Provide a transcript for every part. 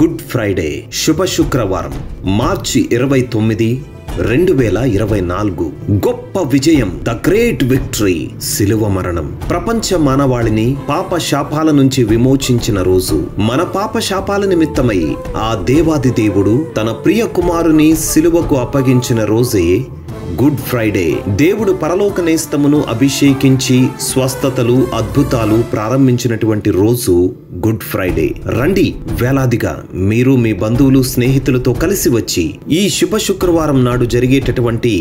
Good Friday శుభ శుక్రవారం మార్చి 29, 2024 గొప్ప విజయం ద గ్రేట్ విక్టరీ శిలువ మరణం ప్రపంచ మానవాళిని పాప శాపాల నుంచి విమోచించిన రోజు. మన పాప శాపాల నిమిత్తమై ఆ దేవాది దేవుడు తన ప్రియ కుమారుని శిలువకు అప్పగించిన రోజే గుడ్ ఫ్రైడే. దేవుడు పరలోక నేస్తమును అభిషేకించి స్వస్థతలు అద్భుతాలు ప్రారంభించినటువంటి రోజు గుడ్ ఫ్రైడే. రండి, వేలాదిగా మీరు మీ బంధువులు స్నేహితులతో కలిసి వచ్చి ఈ శుభ శుక్రవారం నాడు జరిగేటటువంటి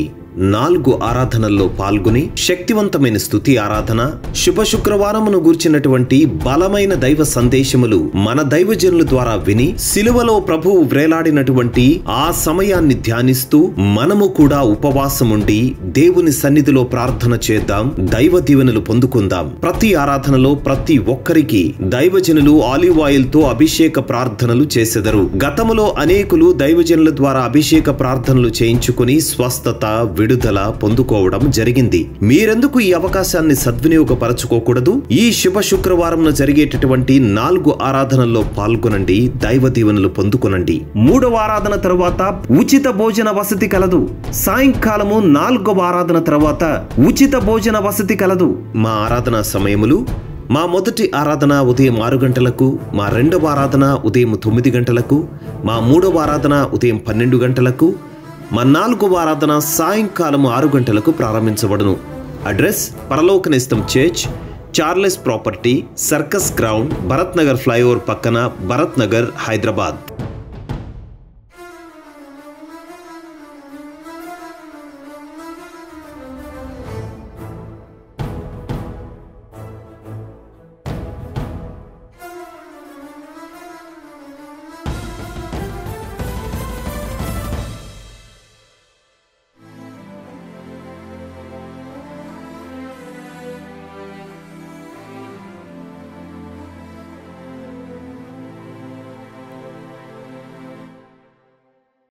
4 ఆరాధనల్లో పాల్గొని శక్తివంతమైన స్తుతి ఆరాధన, శుభ శుక్రవారమును గూర్చినటువంటి బలమైన దైవ సందేశములు మన దైవజనుల ద్వారా విని సిలువలో ప్రభువు వ్రేలాడినటువంటి ఆ సమయాన్ని ధ్యానిస్తూ మనము కూడా ఉపవాసముండి దేవుని సన్నిధిలో ప్రార్థన చేద్దాం, దైవ దీవెనలు పొందుకుందాం. ప్రతి ఆరాధనలో ప్రతి ఒక్కరికి దైవజనులు ఆలివ్ ఆయిల్ తో అభిషేక ప్రార్థనలు చేసెదరు. గతములో అనేకులు దైవజనుల ద్వారా అభిషేక ప్రార్థనలు చేయించుకుని స్వస్థత విడుదల పొందుకోవడం జరిగింది. మీరెందుకు ఈ అవకాశాన్ని సద్వినియోగపరచుకోకూడదు? ఈ శుభ శుక్రవారం జరిగేటటువంటి 4 ఆరాధనల్లో పాల్గొనండి, దైవ దీవెనలు పొందుకొనండి. 3వ ఆరాధన తరువాత ఉచిత భోజన వసతి కలదు. సాయంకాలము 4వ ఆరాధన తరువాత ఉచిత భోజన వసతి కలదు. మా ఆరాధన సమయములు: మా మొదటి ఆరాధన ఉదయం 6 గంటలకు, మా 2వ ఆరాధన ఉదయం 9 గంటలకు, మా 3వ ఆరాధన ఉదయం 12 గంటలకు, మా 4వ ఆరాధన సాయంకాలం 6 గంటలకు ప్రారంభించబడును. అడ్రస్: పరలోక నేస్తం church, Charles property, circus ground, Bharat Nagar flyover పక్కన, భరత్ నగర్, హైదరాబాద్.